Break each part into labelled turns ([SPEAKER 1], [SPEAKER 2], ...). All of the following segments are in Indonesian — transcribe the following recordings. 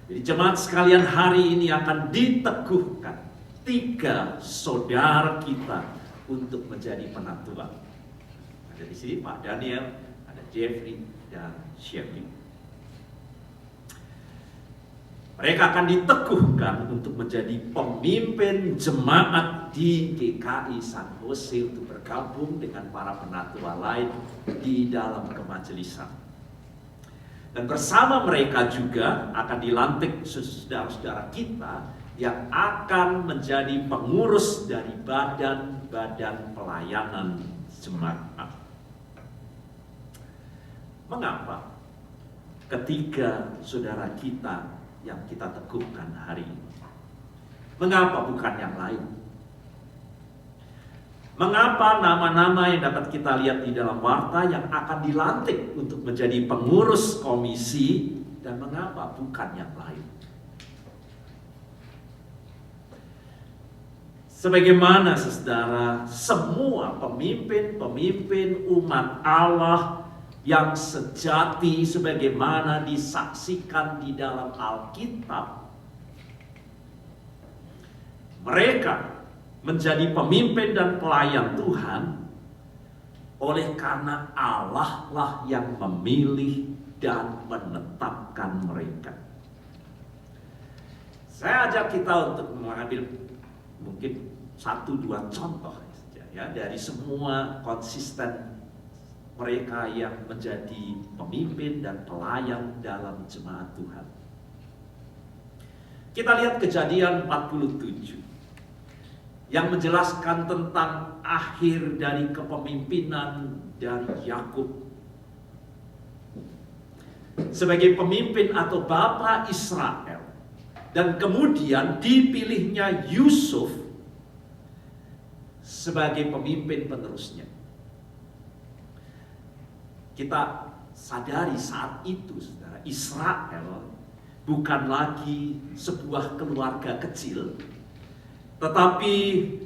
[SPEAKER 1] Jadi jemaat sekalian, hari ini akan diteguhkan 3 saudara kita untuk menjadi penatua. Ada di sini Pak Daniel, ada Jeffrey, dan Shelly. Mereka akan diteguhkan untuk menjadi pemimpin jemaat di GKI San Jose untuk bergabung dengan para penatua lain di dalam kemajelisan. Dan bersama mereka juga akan dilantik saudara-saudara kita yang akan menjadi pengurus dari badan-badan pelayanan jemaat. Mengapa ketiga saudara kita yang kita teguhkan hari ini? Mengapa bukan yang lain? Mengapa nama-nama yang dapat kita lihat di dalam warta yang akan dilantik untuk menjadi pengurus komisi, dan mengapa bukan yang lain? Sebagaimana saudara, semua pemimpin-pemimpin umat Allah yang sejati sebagaimana disaksikan di dalam Alkitab, mereka menjadi pemimpin dan pelayan Tuhan oleh karena Allah lah yang memilih dan menetapkan mereka. Saya ajak kita untuk mengambil mungkin 1-2 contoh saja ya, dari semua konsisten mereka yang menjadi pemimpin dan pelayan dalam jemaat Tuhan. Kita lihat Kejadian 47 yang menjelaskan tentang akhir dari kepemimpinan dari Yakub sebagai pemimpin atau bapa Israel, dan kemudian dipilihnya Yusuf sebagai pemimpin penerusnya. Kita sadari saat itu, saudara, Israel bukan lagi sebuah keluarga kecil, tetapi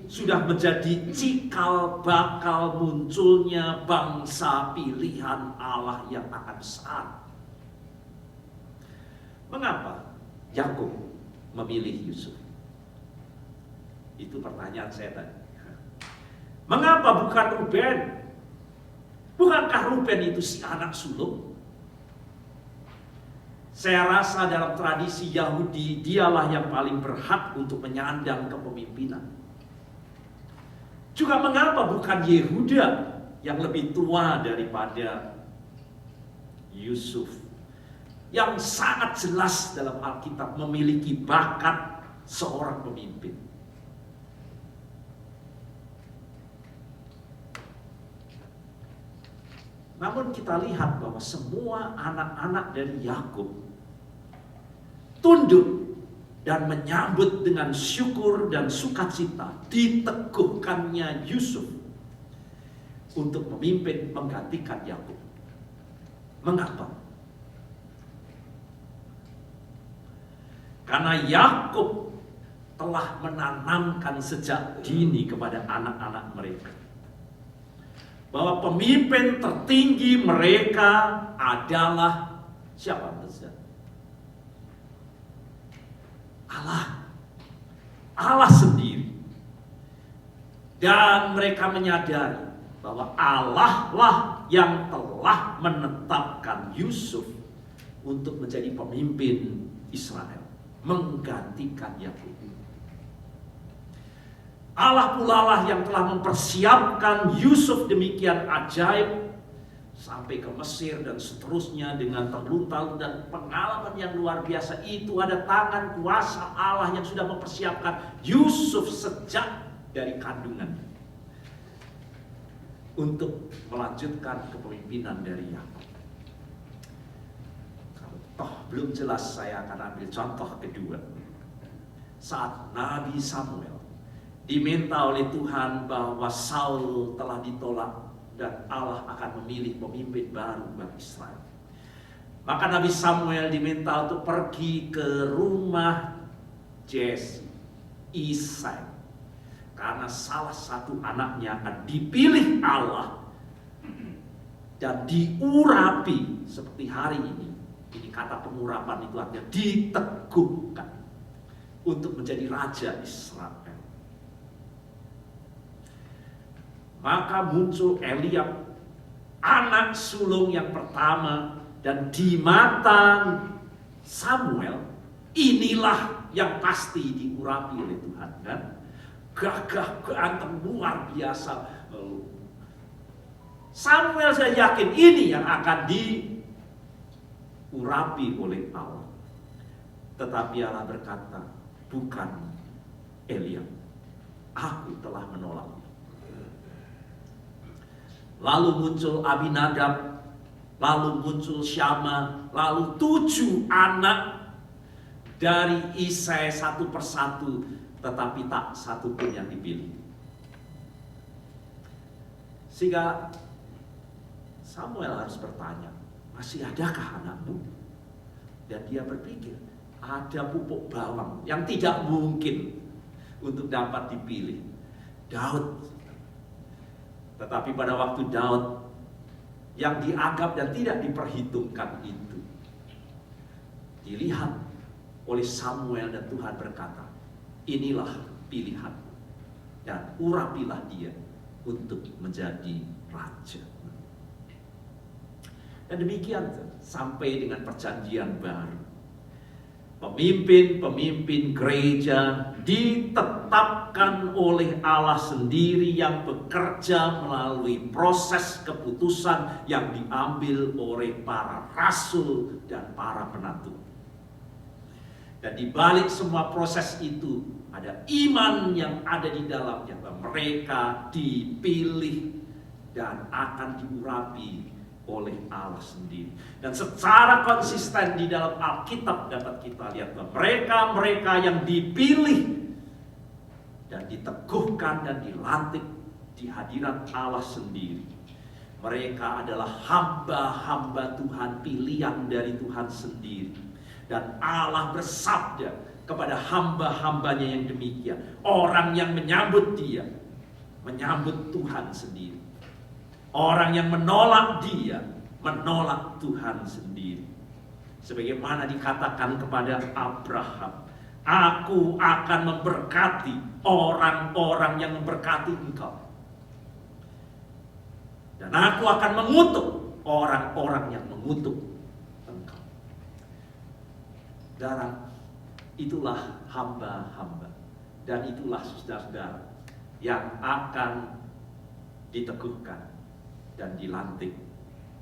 [SPEAKER 1] sudah menjadi cikal bakal munculnya bangsa pilihan Allah yang akan besar. Mengapa Yakub memilih Yusuf? Itu pertanyaan saya tadi. Mengapa bukan Ruben? Bukankah Ruben itu si anak sulung? Saya rasa dalam tradisi Yahudi, dialah yang paling berhak untuk menyandang kepemimpinan. Juga mengapa bukan Yehuda yang lebih tua daripada Yusuf, yang sangat jelas dalam Alkitab memiliki bakat seorang pemimpin? Namun kita lihat bahwa semua anak-anak dari Yakub tunduk dan menyambut dengan syukur dan sukacita diteguhkannya Yusuf untuk memimpin menggantikan Yakub. Mengapa? Karena Yakub telah menanamkan sejak dini kepada anak-anak mereka bahwa pemimpin tertinggi mereka adalah siapa? Allah sendiri. Dan mereka menyadari bahwa Allah lah yang telah menetapkan Yusuf untuk menjadi pemimpin Israel, menggantikan Yakub. Allah pula lah yang telah mempersiapkan Yusuf demikian ajaib sampai ke Mesir dan seterusnya dengan terlunta-lunta dan pengalaman yang luar biasa. Itu ada tangan kuasa Allah yang sudah mempersiapkan Yusuf sejak dari kandungan untuk melanjutkan kepemimpinan dari Yakub. Kalau toh belum jelas, saya akan ambil contoh kedua. Saat Nabi Samuel diminta oleh Tuhan bahwa Saul telah ditolak dan Allah akan memilih pemimpin baru bagi Israel, maka Nabi Samuel diminta untuk pergi ke rumah Jesse, Isai, karena salah satu anaknya akan dipilih Allah dan diurapi seperti hari ini Ini kata pengurapan itu artinya diteguhkan untuk menjadi raja Israel. Maka muncul Eliab, anak sulung yang pertama, dan di mata Samuel inilah yang pasti diurapi oleh Tuhan, kan? Gagah ganteng luar biasa. Samuel saya yakin ini yang akan diurapi oleh Allah. Tetapi Allah berkata, bukan Eliab, aku telah menolak. Lalu muncul Abinadab, lalu muncul Syama, lalu 7 anak dari Isai satu persatu, tetapi tak satu pun yang dipilih. Sehingga Samuel harus bertanya, masih adakah anakmu? Dan dia berpikir, ada pupuk bawang yang tidak mungkin untuk dapat dipilih, Daud. Tetapi pada waktu Daud yang dianggap dan tidak diperhitungkan itu dilihat oleh Samuel, dan Tuhan berkata, inilah pilihan, dan urapilah dia untuk menjadi raja. Dan demikian sampai dengan perjanjian baru. Pemimpin-pemimpin gereja ditetapkan oleh Allah sendiri yang bekerja melalui proses keputusan yang diambil oleh para rasul dan para penentu. Dan di balik semua proses itu ada iman yang ada di dalamnya, bahwa mereka dipilih dan akan diurapi oleh Allah sendiri. Dan secara konsisten di dalam Alkitab dapat kita lihat bahwa mereka yang dipilih dan diteguhkan dan dilantik di hadirat Allah sendiri, mereka adalah hamba-hamba Tuhan, pilihan dari Tuhan sendiri. Dan Allah bersabda kepada hamba-hambanya yang demikian, orang yang menyambut dia, menyambut Tuhan sendiri. Orang yang menolak dia, menolak Tuhan sendiri. Sebagaimana dikatakan kepada Abraham, aku akan memberkati orang-orang yang memberkati engkau, dan aku akan mengutuk orang-orang yang mengutuk engkau. Dan itulah hamba-hamba, dan itulah saudara-saudara yang akan diteguhkan dan dilantik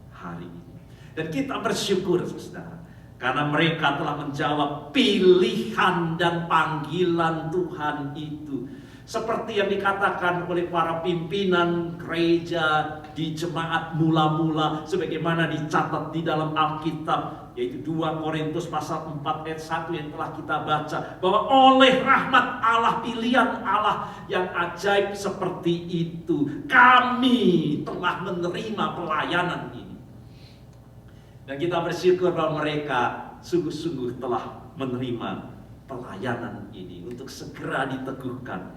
[SPEAKER 1] hari ini. Dan kita bersyukur saudara, karena mereka telah menjawab pilihan dan panggilan Tuhan itu. Seperti yang dikatakan oleh para pimpinan gereja di jemaat mula-mula, sebagaimana dicatat di dalam Alkitab, yaitu 2 Korintus pasal 4 ayat 1 yang telah kita baca, bahwa oleh rahmat Allah, pilihan Allah yang ajaib seperti itu, kami telah menerima pelayanan ini. Dan kita bersyukur bahwa mereka sungguh-sungguh telah menerima pelayanan ini untuk segera diteguhkan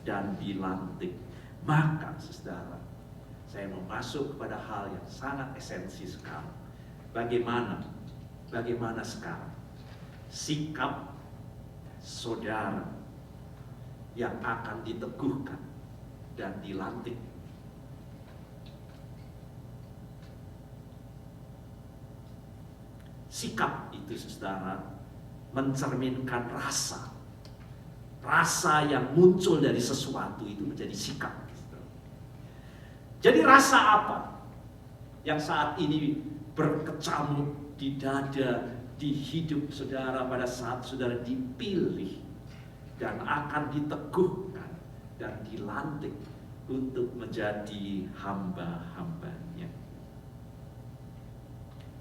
[SPEAKER 1] dan dilantik. Maka saudara, saya mau masuk kepada hal yang sangat esensi sekarang. Bagaimana sekarang sikap saudara yang akan diteguhkan dan dilantik? Sikap itu saudara mencerminkan rasa yang muncul dari sesuatu itu menjadi sikap. Jadi rasa apa yang saat ini berkecamuk di dada, di hidup saudara pada saat saudara dipilih dan akan diteguhkan dan dilantik untuk menjadi hamba-hambanya?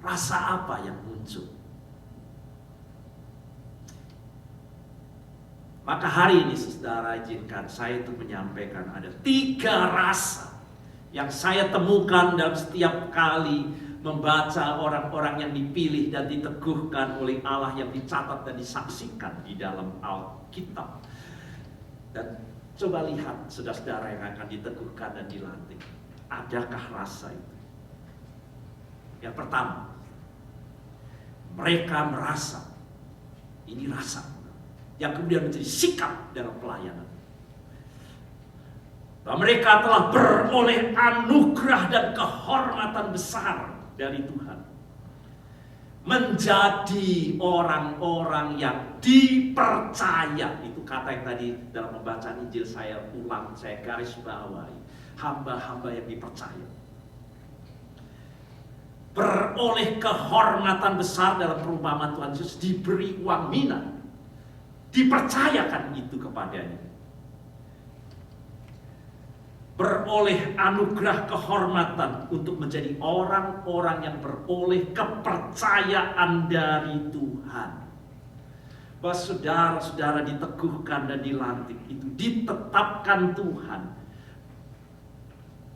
[SPEAKER 1] Rasa apa yang muncul? Maka hari ini saudara, izinkan saya untuk menyampaikan ada 3 rasa yang saya temukan dalam setiap kali membaca orang-orang yang dipilih dan diteguhkan oleh Allah, yang dicatat dan disaksikan di dalam Alkitab. Dan coba lihat saudara-saudara yang akan diteguhkan dan dilantik, adakah rasa itu? Yang pertama, Mereka merasa, ini rasa, yang kemudian menjadi sikap dalam pelayanan. Bahwa mereka telah beroleh anugerah dan kehormatan besar dari Tuhan. Menjadi orang-orang yang dipercaya. Itu kata yang tadi dalam pembacaan Injil saya ulang, saya garis bawahi. Hamba-hamba yang dipercaya. Beroleh kehormatan besar dalam perumpamaan Tuhan Yesus, diberi uang mina, dipercayakan itu kepadanya. Beroleh anugerah kehormatan untuk menjadi orang-orang yang beroleh kepercayaan dari Tuhan. Bahwa saudara-saudara diteguhkan dan dilantik, itu ditetapkan Tuhan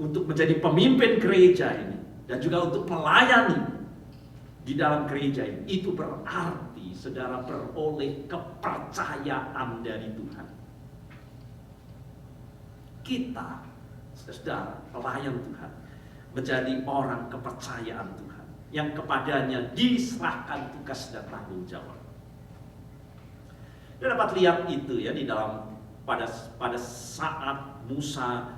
[SPEAKER 1] untuk menjadi pemimpin gereja ini. Dan juga untuk melayani di dalam gereja ini. Itu berarti saudara beroleh kepercayaan dari Tuhan. Kita, saudara, pelayan Tuhan, menjadi orang kepercayaan Tuhan, yang kepadanya diserahkan tugas dan tanggung jawab. Kita dapat lihat itu ya di dalam pada saat Musa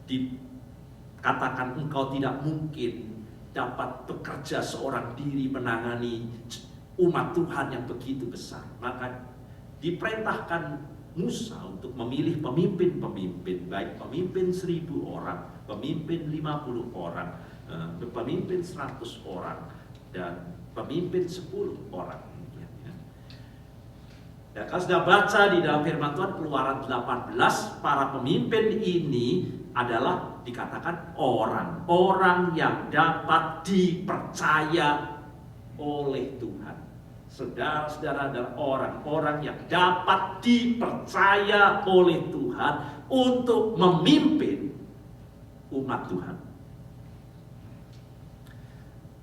[SPEAKER 1] dikatakan engkau tidak mungkin dapat bekerja seorang diri menangani umat Tuhan yang begitu besar. Maka diperintahkan Musa untuk memilih pemimpin-pemimpin, baik pemimpin 1.000 orang, pemimpin 50 orang, pemimpin 100 orang, dan pemimpin 10 orang. Dan kalau sudah baca di dalam firman Tuhan Keluaran 18, para pemimpin ini adalah dikatakan orang-orang yang dapat dipercaya oleh Tuhan. Saudara-saudara adalah orang-orang yang dapat dipercaya oleh Tuhan untuk memimpin umat Tuhan.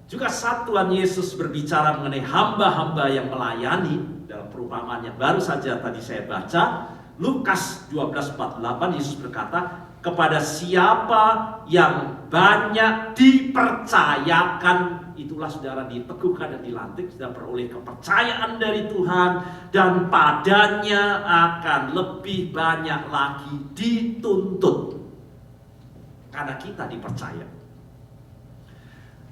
[SPEAKER 1] Juga saat Tuhan Yesus berbicara mengenai hamba-hamba yang melayani dalam perumpamaan yang baru saja tadi saya baca, Lukas 12:48, Yesus berkata, kepada siapa yang banyak dipercayakan, itulah saudara diteguhkan dan dilantik, sudah beroleh kepercayaan dari Tuhan, dan padanya akan lebih banyak lagi dituntut. Karena kita dipercaya.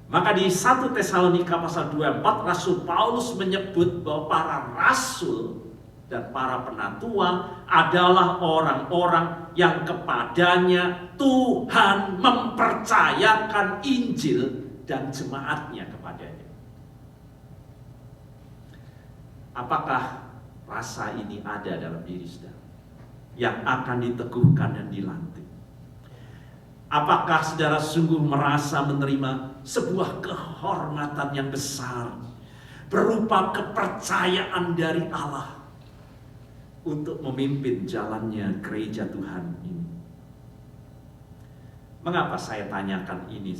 [SPEAKER 1] Maka di 1 Tesalonika pasal 24, Rasul Paulus menyebut bahwa para rasul dan para penatua adalah orang-orang yang kepadanya Tuhan mempercayakan Injil dan jemaatnya kepadanya. Apakah rasa ini ada dalam diri saudara yang akan diteguhkan dan dilantik? Apakah saudara sungguh merasa menerima sebuah kehormatan yang besar berupa kepercayaan dari Allah untuk memimpin jalannya gereja Tuhan ini? Mengapa saya tanyakan ini?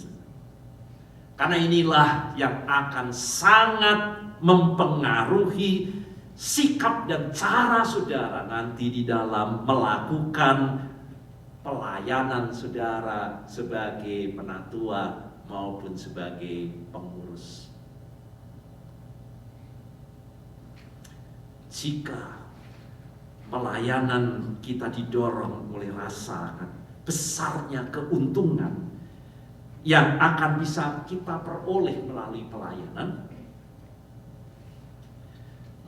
[SPEAKER 1] Karena inilah yang akan sangat mempengaruhi sikap dan cara saudara nanti di dalam melakukan pelayanan saudara sebagai penatua maupun sebagai pengurus. Jika pelayanan kita didorong oleh rasa besarnya keuntungan yang akan bisa kita peroleh melalui pelayanan,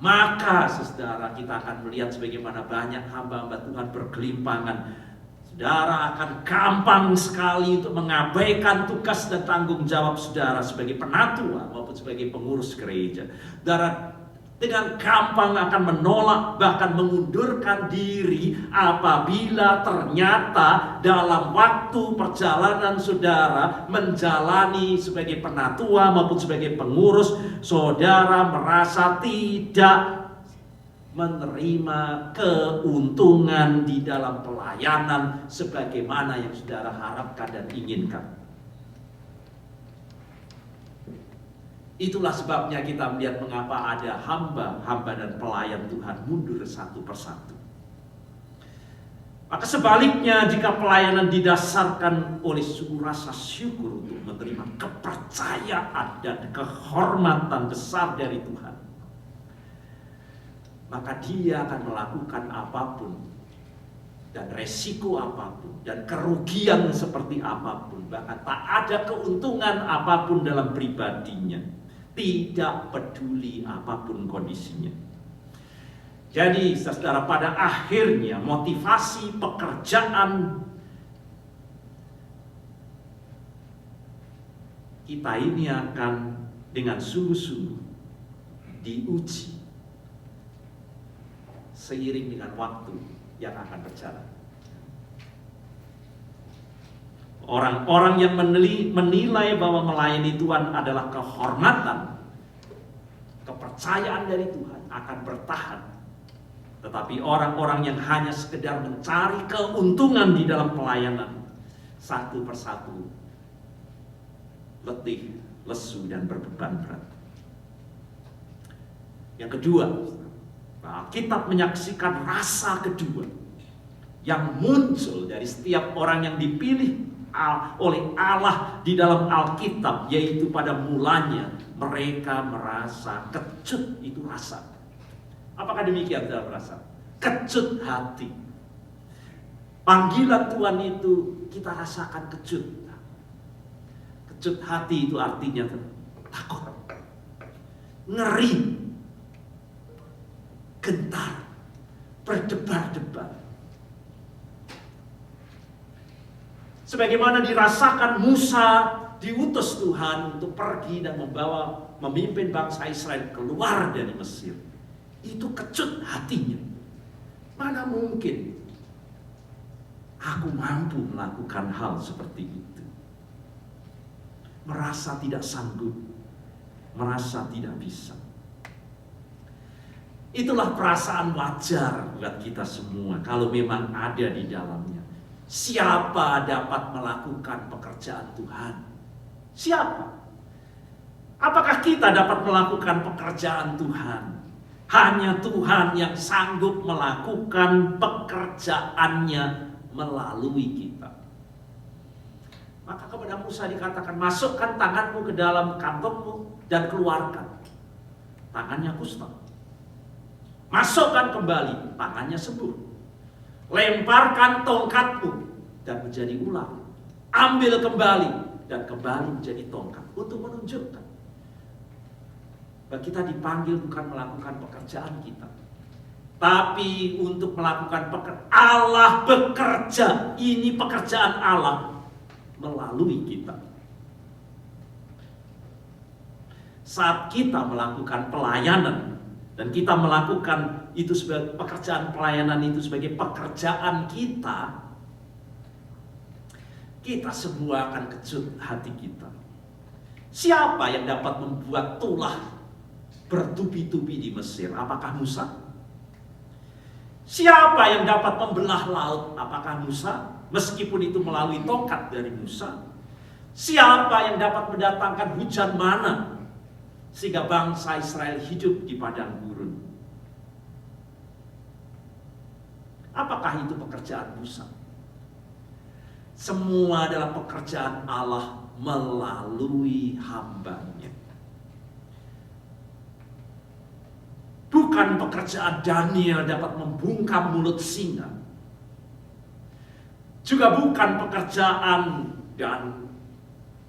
[SPEAKER 1] maka saudara kita akan melihat sebagaimana banyak hamba-hamba Tuhan bergelimpangan. Saudara akan gampang sekali untuk mengabaikan tugas dan tanggung jawab saudara sebagai penatua maupun sebagai pengurus gereja. Saudara dengan gampang akan menolak bahkan mengundurkan diri apabila ternyata dalam waktu perjalanan saudara menjalani sebagai penatua maupun sebagai pengurus, saudara merasa tidak menerima keuntungan di dalam pelayanan sebagaimana yang saudara harapkan dan inginkan. Itulah sebabnya kita melihat mengapa ada hamba-hamba dan pelayan Tuhan mundur satu persatu. Maka sebaliknya, jika pelayanan didasarkan oleh suku rasa syukur untuk menerima kepercayaan dan kehormatan besar dari Tuhan, maka dia akan melakukan apapun dan resiko apapun dan kerugian seperti apapun, bahkan tak ada keuntungan apapun dalam pribadinya, tidak peduli apapun kondisinya. Jadi saudara, pada akhirnya motivasi pekerjaan kita ini akan dengan sungguh-sungguh diuji seiring dengan waktu yang akan berjalan. Orang-orang yang menilai bahwa melayani Tuhan adalah kehormatan, kepercayaan dari Tuhan akan bertahan. Tetapi orang-orang yang hanya sekedar mencari keuntungan di dalam pelayanan, satu persatu letih, lesu, dan berbeban berat. Yang kedua, Alkitab menyaksikan rasa kedua yang muncul dari setiap orang yang dipilih oleh Allah di dalam Alkitab, yaitu pada mulanya mereka merasa kecut. Itu rasa. Apakah demikian dalam rasa? Kecut hati. Panggilan Tuhan itu kita rasakan kecut. Kecut hati itu artinya takut, ngeri, gentar, berdebar-debar. Sebagaimana dirasakan Musa diutus Tuhan untuk pergi dan memimpin bangsa Israel keluar dari Mesir. Itu kecut hatinya. Mana mungkin aku mampu melakukan hal seperti itu. Merasa tidak sanggup, merasa tidak bisa. Itulah perasaan wajar buat kita semua kalau memang ada di dalamnya. Siapa dapat melakukan pekerjaan Tuhan? Siapa? Apakah kita dapat melakukan pekerjaan Tuhan? Hanya Tuhan yang sanggup melakukan pekerjaannya melalui kita. Maka kepada Musa dikatakan, masukkan tanganmu ke dalam kantongmu dan keluarkan. Tangannya kusta. Masukkan kembali, tangannya sembuh. Lemparkan tongkatmu dan menjadi ular. Ambil kembali dan kembali menjadi tongkat. Untuk menunjukkan bahwa kita dipanggil bukan melakukan pekerjaan kita, tapi untuk melakukan Allah bekerja. Ini pekerjaan Allah melalui kita. Saat kita melakukan pelayanan dan kita melakukan itu sebagai pekerjaan pelayanan, itu sebagai pekerjaan kita, kita semua akan kecut hati kita. Siapa yang dapat membuat tulah bertubi-tubi di Mesir? Apakah Musa? Siapa yang dapat membelah laut? Apakah Musa? Meskipun itu melalui tongkat dari Musa. Siapa yang dapat mendatangkan hujan mana sehingga bangsa Israel hidup di padang gurun? Apakah itu pekerjaan Musa? Semua adalah pekerjaan Allah melalui hambanya. Bukan pekerjaan Daniel dapat membungkam mulut singa. Juga bukan pekerjaan dan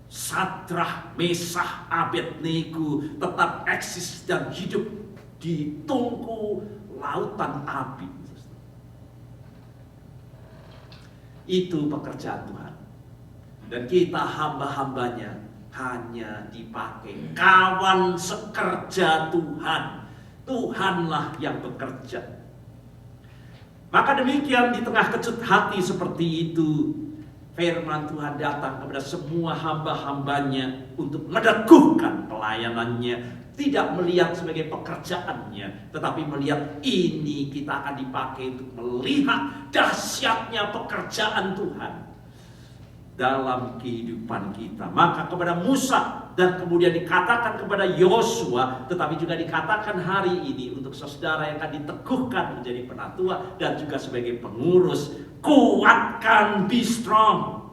[SPEAKER 1] Sadrah, Mesah, Abednego tetap eksis dan hidup di tungku lautan api. Itu pekerjaan Tuhan. Dan kita hamba-hambanya hanya dipakai kawan sekerja Tuhan. Tuhanlah yang bekerja. Maka demikian, di tengah kecut hati seperti itu, firman Tuhan datang kepada semua hamba-hambanya untuk meneguhkan pelayanannya. Tidak melihat sebagai pekerjaannya, tetapi melihat ini kita akan dipakai untuk melihat dahsyatnya pekerjaan Tuhan dalam kehidupan kita. Maka kepada Musa dan kemudian dikatakan kepada Yosua, tetapi juga dikatakan hari ini untuk saudara yang akan diteguhkan menjadi penatua dan juga sebagai pengurus. Kuatkan, be strong,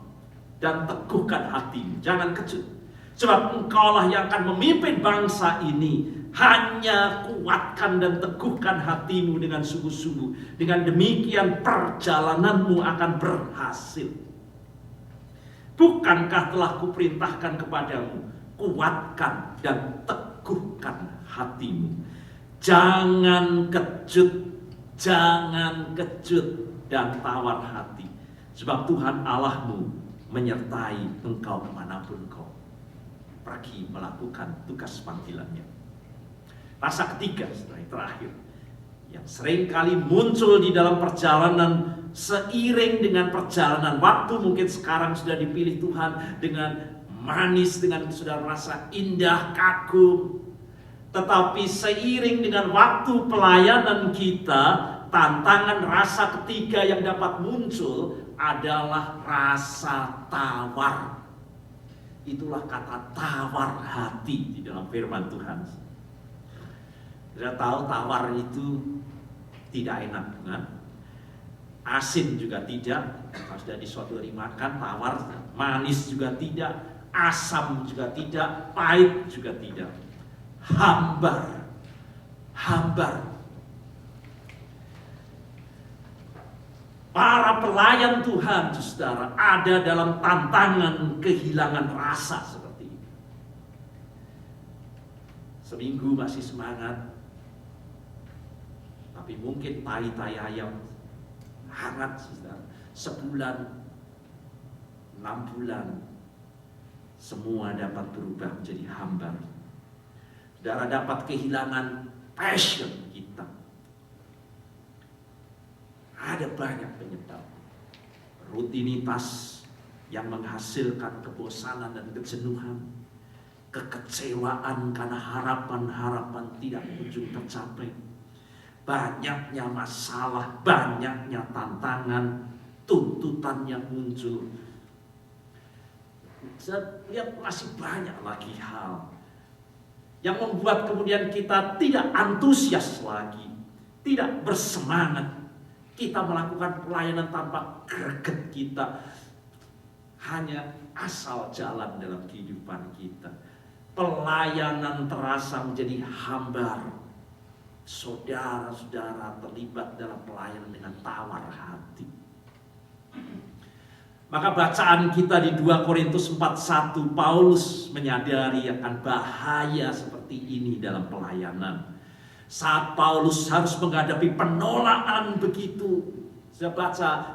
[SPEAKER 1] dan teguhkan hatimu, jangan kecut. Sebab engkaulah yang akan memimpin bangsa ini. Hanya kuatkan dan teguhkan hatimu dengan sungguh-sungguh. Dengan demikian perjalananmu akan berhasil. Bukankah telah kuperintahkan kepadamu, kuatkan dan teguhkan hatimu. Jangan kecut dan tawar hati. Sebab Tuhan Allahmu menyertai engkau kemanapun kau pergi melakukan tugas panggilannya. Rasa ketiga, setelah yang terakhir, yang seringkali muncul di dalam perjalanan seiring dengan perjalanan waktu. Mungkin sekarang sudah dipilih Tuhan dengan manis, dengan sudah merasa indah, kagum. Tetapi seiring dengan waktu pelayanan kita, tantangan rasa ketiga yang dapat muncul adalah rasa tawar. Itulah kata tawar hati di dalam firman Tuhan. Kita tahu tawar itu tidak enak, kan? Asin juga tidak, kalau sudah disodori makan tawar. Manis juga tidak, asam juga tidak, pahit juga tidak. Hambar. Para pelayan Tuhan, saudara, ada dalam tantangan kehilangan rasa seperti ini. Seminggu masih semangat, tapi mungkin tai ayam hangat, saudara. Sebulan, 6 bulan, semua dapat berubah menjadi hambar. Saudara dapat kehilangan passion kita. Ada banyak penyebab. Rutinitas yang menghasilkan kebosanan dan kejenuhan. Kekecewaan karena harapan-harapan tidak kunjung tercapai. Banyaknya masalah, banyaknya tantangan, tuntutan yang muncul. Saya lihat masih banyak lagi hal yang membuat kemudian kita tidak antusias lagi, tidak bersemangat. Kita melakukan pelayanan tanpa greget kita. Hanya asal jalan dalam kehidupan kita. Pelayanan terasa menjadi hambar. Saudara-saudara terlibat dalam pelayanan dengan tawar hati. Maka bacaan kita di 2 Korintus 4:1, Paulus menyadari akan bahaya seperti ini dalam pelayanan. Saat Paulus harus menghadapi penolakan begitu. Saya baca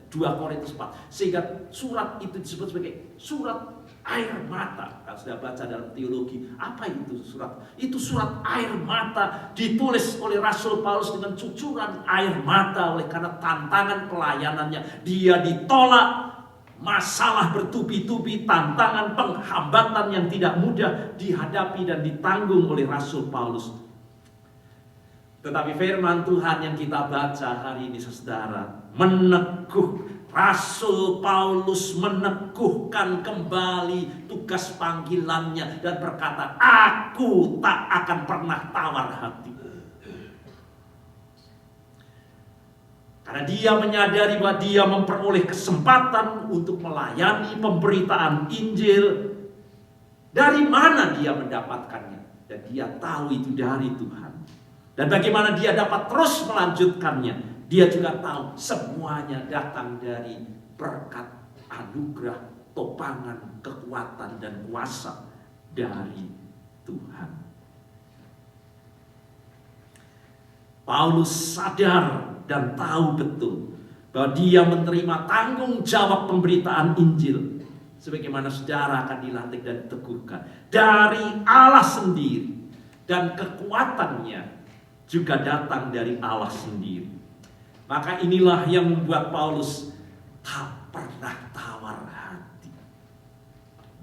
[SPEAKER 1] 2 Korintus 4. Sehingga surat itu disebut sebagai surat air mata. Kalau sudah baca dalam teologi, apa itu surat? Itu surat air mata, ditulis oleh Rasul Paulus dengan cucuran air mata oleh karena tantangan pelayanannya. Dia ditolak, masalah bertubi-tubi, tantangan penghambatan yang tidak mudah dihadapi dan ditanggung oleh Rasul Paulus. Tetapi firman Tuhan yang kita baca hari ini, saudara, Rasul Paulus meneguhkan kembali tugas panggilannya dan berkata, aku tak akan pernah tawar hati. Karena dia menyadari bahwa dia memperoleh kesempatan untuk melayani pemberitaan Injil. Dari mana dia mendapatkannya? Dan dia tahu itu dari Tuhan. Dan bagaimana dia dapat terus melanjutkannya. Dia juga tahu semuanya datang dari berkat, anugerah, topangan, kekuatan, dan kuasa dari Tuhan. Paulus sadar dan tahu betul bahwa dia menerima tanggung jawab pemberitaan Injil. Sebagaimana saudara akan dilantik dan diteguhkan dari Allah sendiri. Dan kekuatannya juga datang dari Allah sendiri. Maka inilah yang membuat Paulus tak pernah tawar hati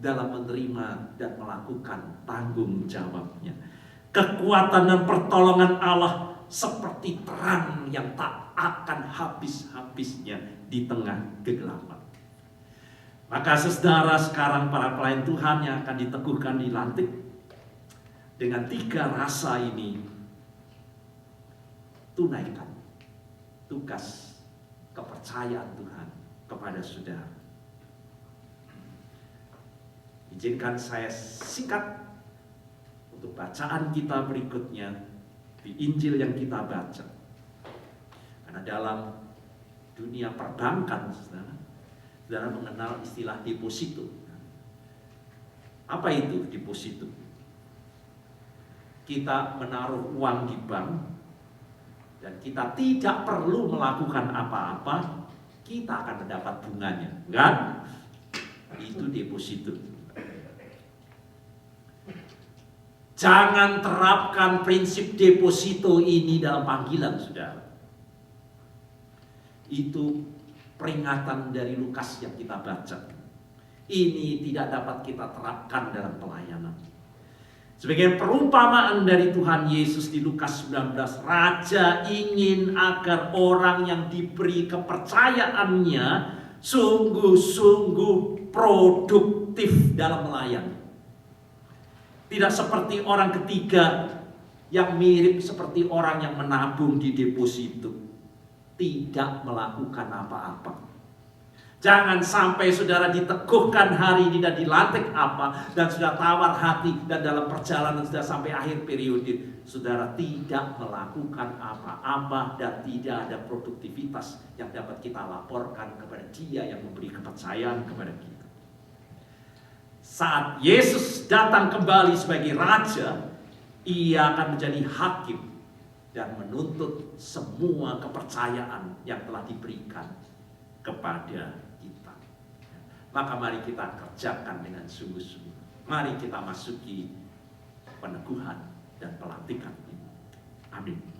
[SPEAKER 1] dalam menerima dan melakukan tanggung jawabnya. Kekuatan dan pertolongan Allah seperti terang yang tak akan habis-habisnya di tengah kegelapan. Maka saudara, sekarang para pelayan Tuhan yang akan diteguhkan, dilantik dengan 3 rasa ini, tunaikan tugas kepercayaan Tuhan kepada saudara. Izinkan saya singkat untuk bacaan kita berikutnya di Injil yang kita baca. Karena dalam dunia perbankan, saudara mengenal istilah deposito. Apa itu deposito? Kita menaruh uang di bank dan kita tidak perlu melakukan apa-apa, kita akan mendapat bunganya, kan? Itu deposito. Jangan terapkan prinsip deposito ini dalam panggilan, saudara. Itu peringatan dari Lukas yang kita baca. Ini tidak dapat kita terapkan dalam pelayanan. Sebagai perumpamaan dari Tuhan Yesus di Lukas 19, Raja ingin agar orang yang diberi kepercayaannya sungguh-sungguh produktif dalam melayani. Tidak seperti orang ketiga yang mirip seperti orang yang menabung di deposito, tidak melakukan apa-apa. Jangan sampai saudara diteguhkan hari ini dan dilantik apa, dan sudah tawar hati, dan dalam perjalanan sudah sampai akhir periode, saudara tidak melakukan apa-apa dan tidak ada produktivitas yang dapat kita laporkan kepada Dia yang memberi kepercayaan kepada kita. Saat Yesus datang kembali sebagai Raja, Ia akan menjadi hakim dan menuntut semua kepercayaan yang telah diberikan kepada kita. Maka mari kita kerjakan dengan sungguh-sungguh. Mari kita masuki peneguhan dan pelantikan ini. Amin.